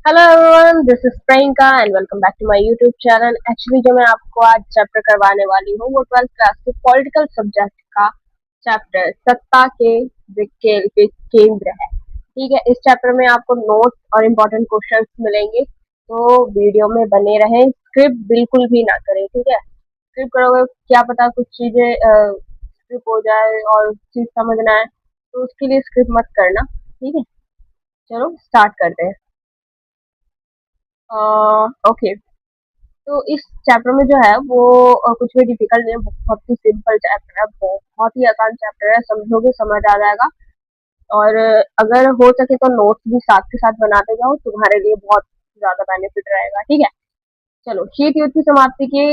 Hello everyone, this is Priyanka and welcome back to my YouTube channel. Actually जो मैं आपको आज चैप्टर करवाने वाली हूँ वो 12th क्लास के पॉलिटिकल सब्जेक्ट का चैप्टर सत्ता के वैकल्पिक केंद्र है। ठीक है, इस चैप्टर में आपको नोट्स और इम्पोर्टेंट क्वेश्चंस मिलेंगे, तो वीडियो में बने रहें। स्क्रिप्ट बिल्कुल भी ना करें, ठीक है। स्क्रिप्ट करोगे क्या पता कुछ चीजें स्क्रिप्ट हो जाए और चीज समझ ना आए, तो उसके लिए स्क्रिप्ट मत करना। ठीक है, चलो स्टार्ट करते हैं। ओके, तो इस चैप्टर में जो है वो कुछ भी डिफिकल्ट नहीं है, बहुत ही सिंपल चैप्टर है, बहुत ही आसान चैप्टर है, समझोगे समझ आ जाएगा। और अगर हो सके तो नोट्स भी साथ के साथ बनाते जाओ, तुम्हारे लिए बहुत ज्यादा बेनिफिट रहेगा। ठीक है, चलो। शीत युद्ध की समाप्ति के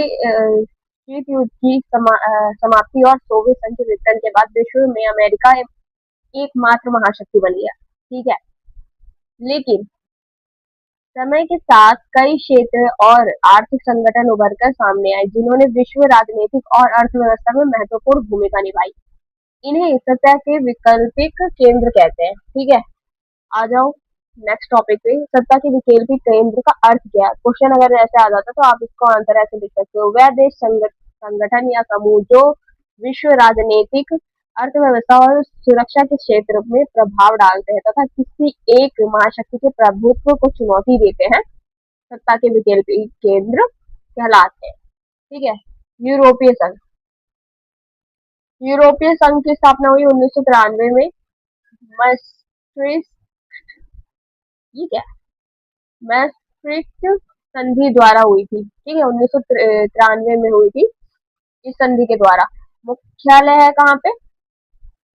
शीत युद्ध की समाप्ति और सोवियत संघ के विघटन के बाद विश्व में अमेरिका एकमात्र महाशक्ति बन गया। ठीक है, लेकिन समय के साथ कई क्षेत्र और आर्थिक संगठन उभरकर सामने आए जिन्होंने विश्व राजनीतिक और अर्थव्यवस्था में महत्वपूर्ण भूमिका निभाई। इन्हें सत्ता के वैकल्पिक केंद्र कहते हैं। ठीक है, आ जाओ नेक्स्ट टॉपिक पे। सत्ता के वैकल्पिक केंद्र का अर्थ क्या है? क्वेश्चन अगर ऐसे आ जाता तो आप इसको आंसर ऐसे लिख सकते हो: वह देश, संगठन या समूह जो विश्व राजनीतिक, अर्थव्यवस्था और सुरक्षा के क्षेत्र में प्रभाव डालते हैं तथा किसी एक महाशक्ति के प्रभुत्व को चुनौती देते हैं, सत्ता के वैकल्पिक केंद्र कहलाते हैं। ठीक है, यूरोपीय संघ। यूरोपीय संघ की स्थापना हुई 1993 में मैस्ट्रिक्ट, ये क्या है, मैस्ट्रिक्ट संधि द्वारा हुई थी। ठीक है, 1993 में हुई थी इस संधि के द्वारा। मुख्यालय है कहाँ पे?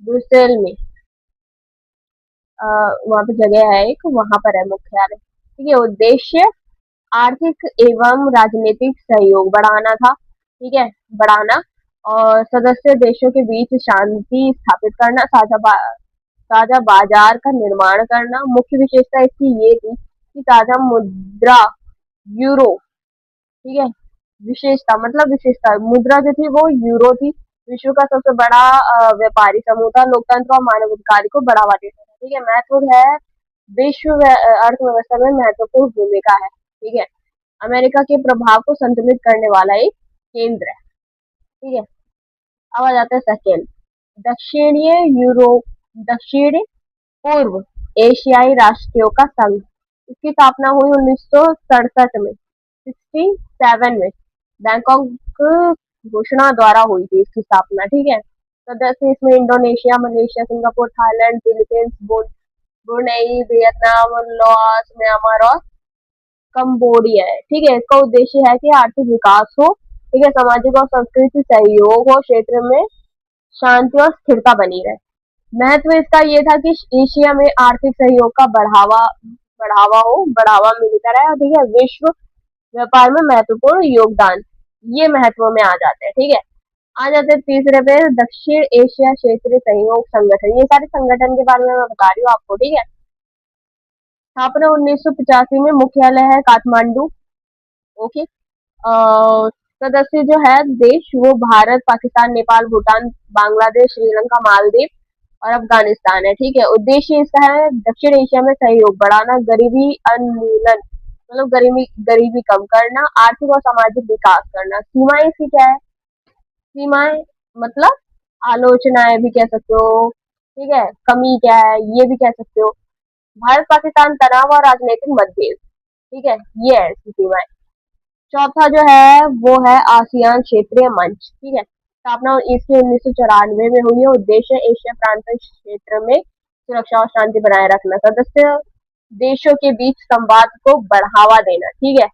ब्रुसेल में। वहाँ पे जगह है एक, वहां पर है मुख्यालय। ठीक है, उद्देश्य आर्थिक एवं राजनीतिक सहयोग बढ़ाना था। ठीक है, बढ़ाना और सदस्य देशों के बीच शांति स्थापित करना, साझा बाजार का निर्माण करना। मुख्य विशेषता इसकी ये थी कि साझा मुद्रा यूरो। ठीक है, विशेषता मतलब विशेषता मुद्रा जो थी वो यूरो थी। विश्व का सबसे बड़ा व्यापारी समूह था, लोकतंत्र और मानवाधिकार को बढ़ावा देता था। ठीक है, महत्वपूर्ण है, विश्व अर्थव्यवस्था में महत्वपूर्ण भूमिका है। ठीक है, अमेरिका के प्रभाव को संतुलित करने वाला एक केंद्र है। ठीक है, अब आ जाता है सेकेंड, दक्षिणीय यूरोप, दक्षिण पूर्व एशियाई राष्ट्रों का संघ। इसकी स्थापना हुई 1967 में, 67 में बैंकॉक घोषणा द्वारा हुई थी इसकी स्थापना। ठीक है, सदस्य इसमें Indonesia, Malaysia, Singapore, Thailand, Philippines, Brunei, Vietnam, Laos, Myanmar और कंबोडिया है। ठीक है, इसका उद्देश्य है कि आर्थिक विकास हो, ठीक है, सामाजिक और सांस्कृतिक सहयोग हो, क्षेत्र में शांति और स्थिरता बनी रहे। महत्व इसका ये था कि एशिया में आर्थिक सहयोग का बढ़ावा मिलता रहे, और ठीक है, विश्व व्यापार में महत्वपूर्ण योगदान, ये महत्व में आ जाते हैं। ठीक है, आ जाते हैं तीसरे पे, दक्षिण एशिया क्षेत्रीय सहयोग संगठन। ये सारे संगठन के बारे में मैं बता रही हूँ आपको। ठीक है, स्थापना 1985 में, मुख्यालय है काठमांडू। ओके, सदस्य जो है देश वो भारत, पाकिस्तान, नेपाल, भूटान, बांग्लादेश, श्रीलंका, मालदीव और अफगानिस्तान है। ठीक है, उद्देश्य इसका है दक्षिण एशिया में सहयोग बढ़ाना, गरीबी उन्मूलन मतलब गरीबी गरीबी कम करना, आर्थिक और सामाजिक विकास करना। सीमाएं इसकी क्या है? सीमाएं मतलब आलोचनाएं भी कह सकते हो। ठीक है, कमी क्या है ये भी कह सकते हो। भारत पाकिस्तान तनाव और राजनीतिक मतभेद। ठीक है, ये है इसकी सीमाएं। चौथा जो है वो है आसियान क्षेत्रीय मंच। ठीक है, स्थापना इसकी 1994 में हुई है। उद्देश्य एशिया प्रांत क्षेत्र में सुरक्षा और शांति बनाए रखना, सदस्य देशों के बीच संवाद को बढ़ावा देना। ठीक है,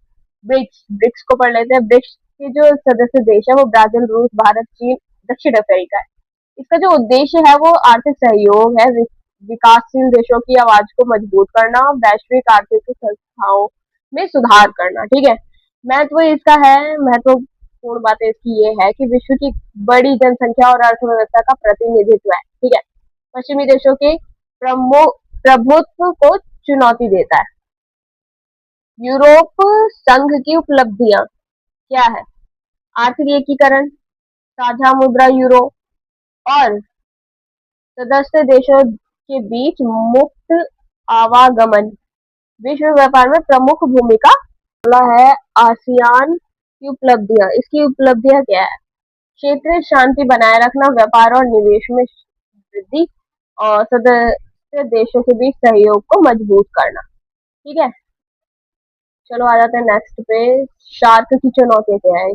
ब्रिक्स, ब्रिक्स को पढ़ लेते हैं। ब्रिक्स के जो सदस्य देश है वो ब्राजील, रूस, भारत, चीन, दक्षिण अफ्रीका है। इसका जो उद्देश्य है वो आर्थिक सहयोग है, विकासशील देशों की आवाज को मजबूत करना, वैश्विक आर्थिक संस्थाओं में सुधार करना। ठीक है, महत्व इसका है, महत्वपूर्ण बात इसकी ये है कि विश्व की बड़ी जनसंख्या और अर्थव्यवस्था का प्रतिनिधित्व है। ठीक है, पश्चिमी देशों के प्रभुत्व को चुनौती देता है। यूरोप संघ की उपलब्धियां क्या है? आर्थिक एकीकरण, साझा मुद्रा यूरो और सदस्य देशों के बीच मुक्त आवागमन, विश्व व्यापार में प्रमुख भूमिका है। आसियान की उपलब्धियां, इसकी उपलब्धियां क्या है? क्षेत्रीय शांति बनाए रखना, व्यापार और निवेश में वृद्धि, और सदस्य देशों के बीच सहयोग को मजबूत करना। ठीक है, चलो आ जाते हैं नेक्स्ट पे। शार्क की चुनौती क्या है?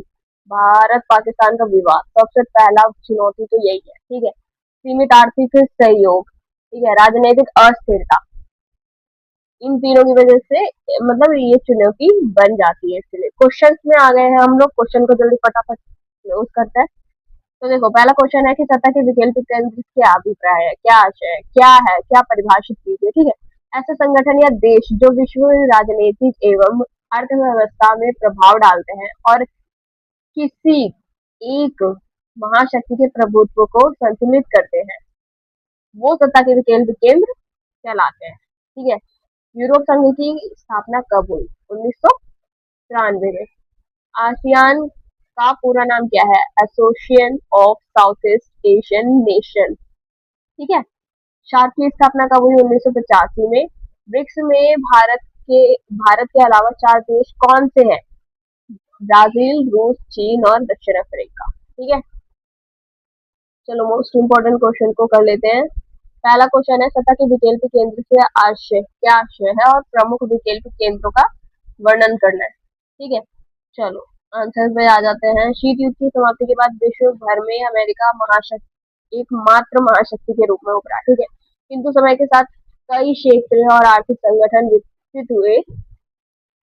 भारत पाकिस्तान का विवाद, सबसे पहला चुनौती तो यही है। ठीक है, सीमित आर्थिक सहयोग, ठीक है, राजनीतिक अस्थिरता, इन तीनों की वजह से मतलब ये चुनौती बन जाती है। इसके लिए क्वेश्चन में आ गए हैं हम लोग, क्वेश्चन को जल्दी फटाफट क्लोज करते हैं। तो देखो, पहला क्वेश्चन है कि सत्ता के वैकल्पिक केंद्र क्या अभिप्राय है, क्या आशय है, क्या परिभाषित कीजिए। ठीक है, ऐसे संगठन या देश जो विश्व राजनीतिक एवं अर्थव्यवस्था में प्रभाव डालते हैं और किसी एक महाशक्ति के प्रभुत्व को संतुलित करते हैं, वो सत्ता के वैकल्पिक केंद्र कहलाते हैं। ठीक है, यूरोप संघ की स्थापना कब हुई? 1993 में। आसियान का पूरा नाम क्या है? Association of south east Asian nation. ठीक है, शार्क की स्थापना कब हुई? 1985 में। ब्रिक्स में भारत के अलावा 4 देश कौन से हैं? ब्राजील, रूस, चीन और दक्षिण अफ्रीका। ठीक है, चलो मोस्ट इंपोर्टेंट क्वेश्चन को कर लेते हैं। पहला क्वेश्चन है, सत्ता के विकल्प केंद्र से आशय क्या? आशय है और प्रमुख विकल्प केंद्रों का वर्णन करना है। ठीक है, चलो आंसर पे आ जाते हैं। शीत युद्ध की समाप्ति के बाद विश्व भर में अमेरिका महाशक्ति, एकमात्र महाशक्ति के रूप में उभरा। ठीक है, किंतु समय के साथ कई क्षेत्रीय और आर्थिक संगठन विकसित हुए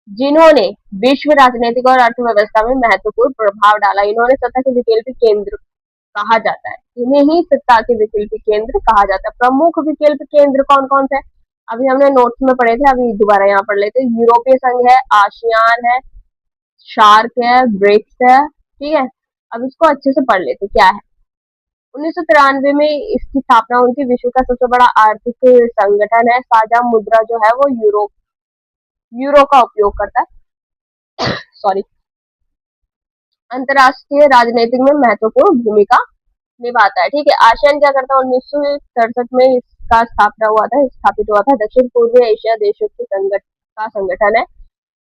जिन्होंने विश्व राजनीतिक और अर्थव्यवस्था में महत्वपूर्ण प्रभाव डाला। इन्होंने सत्ता के वैकल्पिक केंद्र कहा जाता है, इन्हें ही सत्ता के वैकल्पिक केंद्र कहा जाता है। प्रमुख विकल्प केंद्र कौन कौन से? अभी हमने नोट्स में पढ़े थे, अभी दोबारा यहाँ पढ़ लेते हैं। यूरोपीय संघ है, आसियान है, शार्क है, ब्रिक्स है। ठीक है, अब इसको अच्छे से पढ़ लेते क्या है। 1993 में इसकी स्थापना हुई थी। विश्व का सबसे बड़ा आर्थिक संगठन है। साझा मुद्रा जो है वो यूरो का उपयोग करता है। सॉरी, अंतरराष्ट्रीय राजनीतिक में महत्वपूर्ण भूमिका निभाता है। ठीक है, आसियान क्या करता है? 1967 में इसका स्थापित हुआ था। दक्षिण पूर्वी एशिया देशों के संगठन है।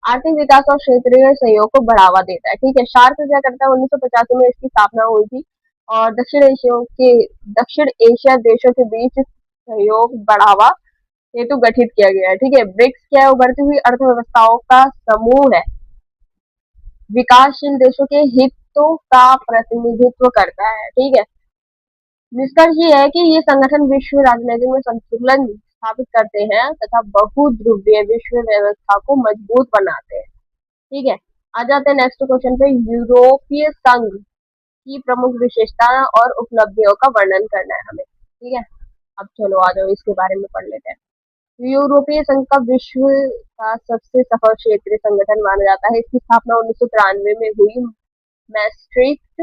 आर्थिक विकास और क्षेत्रीय सहयोग को बढ़ावा देता है। ठीक है, शार्क क्या करता है? 1985 में इसकी स्थापना हुई थी और दक्षिण एशिया देशों के बीच सहयोग बढ़ावा हेतु गठित किया गया है। ठीक है, ब्रिक्स क्या है? उभरती हुई अर्थव्यवस्थाओं का समूह है, विकासशील देशों के हितों का प्रतिनिधित्व करता है। ठीक है, निष्कर्ष ये है कि ये संगठन विश्व राजनीति में संतुलन स्थापित करते हैं तथा बहुध्रुवीय विश्व व्यवस्था को मजबूत बनाते हैं। ठीक है, आ जाते हैं नेक्स्ट क्वेश्चन पे। यूरोपीय संघ की प्रमुख विशेषताएं और उपलब्धियों का वर्णन करना है हमें। ठीक है, अब चलो आ जाओ इसके बारे में पढ़ लेते हैं। यूरोपीय संघ का विश्व का सबसे सफल क्षेत्रीय संगठन माना जाता है। इसकी स्थापना 1993 में हुई, मैस्ट्रिक्ट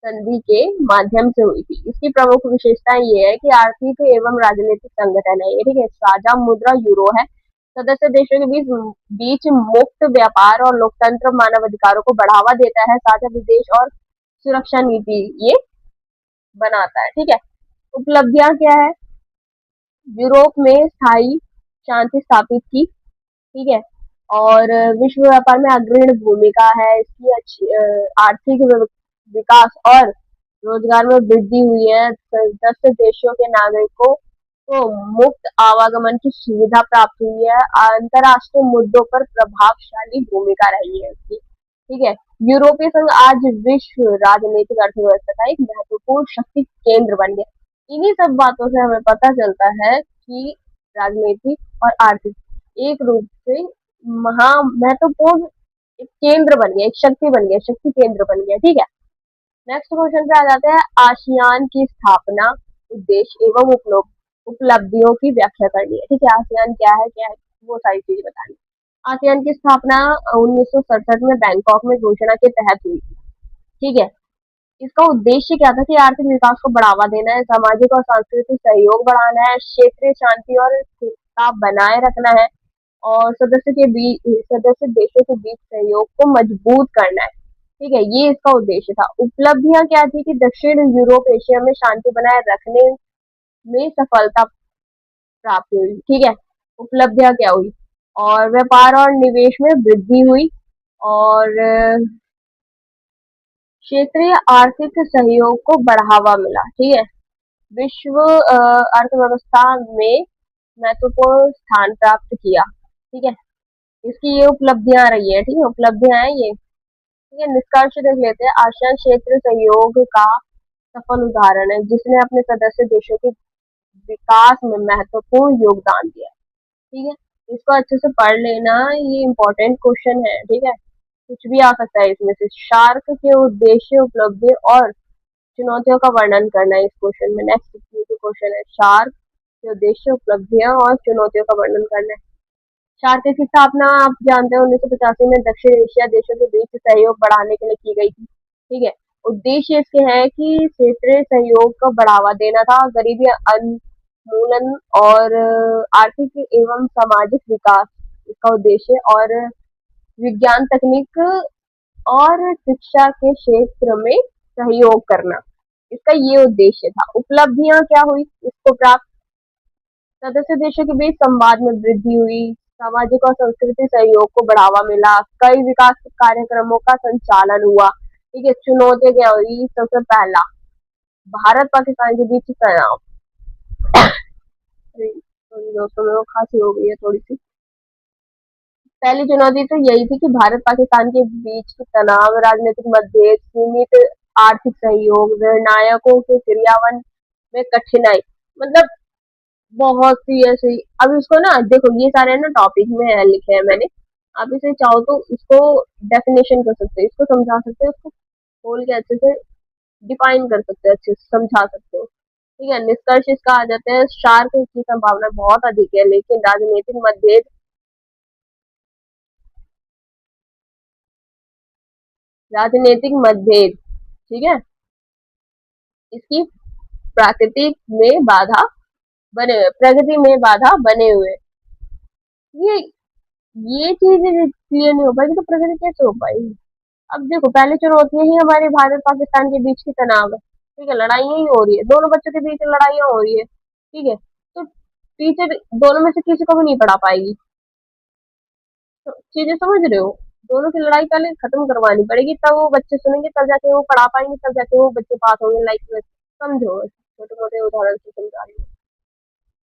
संधि के माध्यम से हुई थी। इसकी प्रमुख विशेषता ये है कि आर्थिक एवं राजनीतिक संगठन है ये। ठीक है, साझा मुद्रा यूरो है। सदस्य देशों के बीच मुक्त व्यापार और लोकतंत्र, मानव अधिकारों को बढ़ावा देता है। साझा विदेश और सुरक्षा नीति ये बनाता है। ठीक है, उपलब्धियां क्या है? यूरोप में स्थायी शांति स्थापित की। ठीक है, और विश्व व्यापार में अग्रणी भूमिका है इसकी। अच्छी आर्थिक विकास और रोजगार में वृद्धि हुई है। सदस्य देशों के नागरिकों को मुक्त आवागमन की सुविधा प्राप्त हुई है। अंतरराष्ट्रीय मुद्दों पर प्रभावशाली भूमिका रही है इसकी। ठीक है, यूरोपीय संघ आज विश्व राजनीतिक अर्थव्यवस्था का एक महत्वपूर्ण शक्ति केंद्र बन गया। इन्हीं सब बातों से हमें पता चलता है कि राजनीतिक और आर्थिक एक रूप से महा महत्वपूर्ण एक केंद्र बन गया, एक शक्ति बन गया, शक्ति केंद्र बन गया। ठीक है, नेक्स्ट क्वेश्चन पे आ जाते हैं। आसियान की स्थापना, उद्देश्य एवं उपलब्धियों की व्याख्या करनी है। ठीक है, आसियान क्या है वो सारी चीजें बतानी। आसियान की स्थापना 1967 में बैंकॉक में घोषणा के तहत हुई थी। ठीक है, इसका उद्देश्य क्या था? कि आर्थिक विकास को बढ़ावा देना है, सामाजिक और सांस्कृतिक सहयोग बढ़ाना है, क्षेत्रीय शांति और स्थिरता बनाए रखना है, और सदस्य देशों के बीच सहयोग को मजबूत करना है। ठीक है, ये इसका उद्देश्य था। उपलब्धियां क्या थी? कि दक्षिण यूरोप एशिया में शांति बनाए रखने में सफलता प्राप्त हुई। ठीक है, उपलब्धियां क्या हुई? और व्यापार और निवेश में वृद्धि हुई, और क्षेत्रीय आर्थिक सहयोग को बढ़ावा मिला। ठीक है, विश्व अर्थव्यवस्था में महत्वपूर्ण स्थान प्राप्त किया। ठीक है, इसकी ये उपलब्धियां रही है। ठीक है, उपलब्धियां हैं ये। ठीक है, निष्कर्ष देख लेते हैं। आसियान क्षेत्र सहयोग का सफल उदाहरण है, जिसने अपने सदस्य देशों के विकास में महत्वपूर्ण योगदान दिया। ठीक है, इसको अच्छे से पढ़ लेना, ये इम्पोर्टेंट क्वेश्चन है। ठीक है, कुछ भी आ सकता है इसमें से। शार्क के उद्देश्य, उपलब्धि और चुनौतियों का वर्णन करना है इस क्वेश्चन में। नेक्स्ट क्वेश्चन है, शार्क के उद्देश्य, उपलब्धियां और चुनौतियों का वर्णन करना है। शार्क की स्थापना आप जानते हैं 1985 में दक्षिण एशिया देशों के बीच सहयोग बढ़ाने के लिए की गई थी। ठीक है, उद्देश्य इसके है कि क्षेत्रीय सहयोग को बढ़ावा देना था, गरीबी उन्मूलन और आर्थिक एवं सामाजिक विकास इसका उद्देश्य, और विज्ञान, तकनीक और शिक्षा के क्षेत्र में सहयोग करना, इसका ये उद्देश्य था। उपलब्धियां क्या हुई इसको प्राप्त? सदस्य देशों के बीच संवाद में वृद्धि हुई, सामाजिक और सांस्कृतिक सहयोग को बढ़ावा मिला, कई विकास कार्यक्रमों का संचालन हुआ। ठीक है, चुनौतियां क्या हुई? सबसे पहला, भारत पाकिस्तान के बीच तनाव। सॉरी दोस्तों, मेरे को खांसी हो गई है थोड़ी सी। पहली चुनौती तो यही थी कि भारत पाकिस्तान के बीच की तनाव, राजनीतिक मतभेद, सीमित आर्थिक सहयोग, निर्णायकों के क्रियान्वयन में कठिनाई, मतलब बहुत सी ऐसी। अब इसको ना देखो, ये सारे ना टॉपिक में है, लिखे हैं मैंने। आप इसे चाहो तो इसको डेफिनेशन कर सकते हो, इसको समझा सकते हो, इसको खोल के अच्छे से डिफाइन कर सकते हो, अच्छे से समझा सकते हो। ठीक है, निष्कर्ष इसका आ जाते हैं। शार्क की संभावना बहुत अधिक है, लेकिन राजनीतिक मतभेद, ठीक है, इसकी प्राकृतिक में बाधा बने हुए, प्रगति में बाधा बने हुए। ये ये चीजें क्लियर नहीं हो पाएगी तो प्रगति कैसे हो पाएगी? अब देखो, पहली चुनौती ही हमारे भारत पाकिस्तान के बीच की तनाव है। ठीक है, लड़ाइयाँ ही हो रही है, दोनों बच्चों के बीच लड़ाइयाँ हो रही है। ठीक है, तो टीचर दोनों में से किसी को भी नहीं पढ़ा पाएगी। तो चीजें समझ रहे हो? दोनों की लड़ाई पहले खत्म करवानी पड़ेगी, तब वो बच्चे सुनेंगे, तब जाके वो पढ़ा पाएंगे, तब जाके वो बच्चे पास होंगे लाइफ में। समझो, छोटे मोटे उदाहरण से समझा रही हूँ।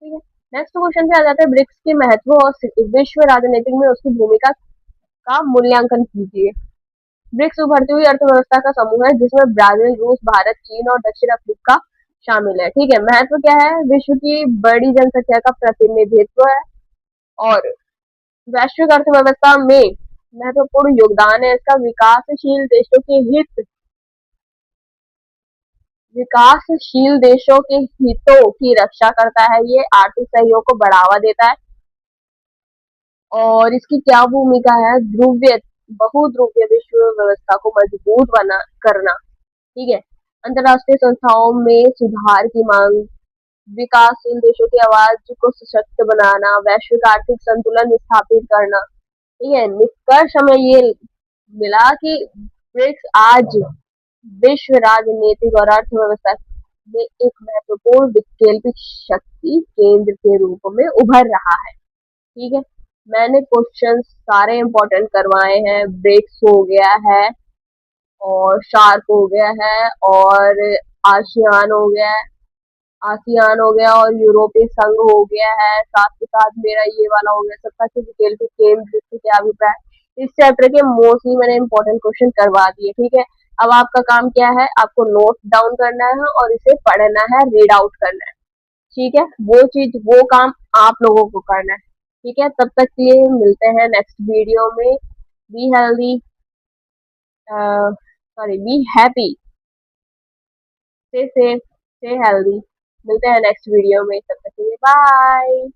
ठीक है, नेक्स्ट क्वेश्चन पे आ जाते हैं। ब्रिक्स के महत्व और विश्व राजनीतिक में उसकी भूमिका का मूल्यांकन कीजिए। ब्रिक्स उभरती हुई अर्थव्यवस्था का समूह है, जिसमें ब्राजील, रूस, भारत, चीन और दक्षिण अफ्रीका शामिल है। ठीक है, महत्व क्या है? विश्व की बड़ी जनसंख्या का प्रतिनिधित्व है, और वैश्विक अर्थव्यवस्था में महत्वपूर्ण योगदान है इसका। विकासशील देशों के हितों की रक्षा करता है ये, आर्थिक सहयोग को बढ़ावा देता है। और इसकी क्या भूमिका है? बहुध्रुवीय विश्व व्यवस्था को मजबूत बना करना। ठीक है, अंतर्राष्ट्रीय संस्थाओं में सुधार की मांग, विकासशील देशों की आवाज को सशक्त बनाना, वैश्विक आर्थिक संतुलन स्थापित करना। ठीक है, निष्कर्ष हमें ये मिला कि ब्रिक्स आज विश्व राजनीतिक और अर्थव्यवस्था में एक महत्वपूर्ण वैकल्पिक शक्ति केंद्र के रूप में उभर रहा है। ठीक है, मैंने क्वेश्चन सारे इंपॉर्टेंट करवाए हैं। ब्रिक्स हो गया है, और शार्क हो गया है, और आसियान हो गया है, आसियान हो गया, और यूरोपीय संघ हो गया है, साथ के साथ मेरा ये वाला हो गया, सबका डिटेल के केंद्र से क्या अभिप्राय। इस चैप्टर के मोस्टली मैंने इंपॉर्टेंट क्वेश्चन करवा दिए। ठीक है, अब आपका काम क्या है? आपको नोट डाउन करना है और इसे पढ़ना है, रीड आउट करना है। ठीक है, वो काम आप लोगों को करना है। ठीक है, तब तक के लिए मिलते हैं नेक्स्ट वीडियो में। Be healthy, sorry, be happy, stay safe, stay healthy. मिलते हैं नेक्स्ट वीडियो में, तब तक के लिए बाय।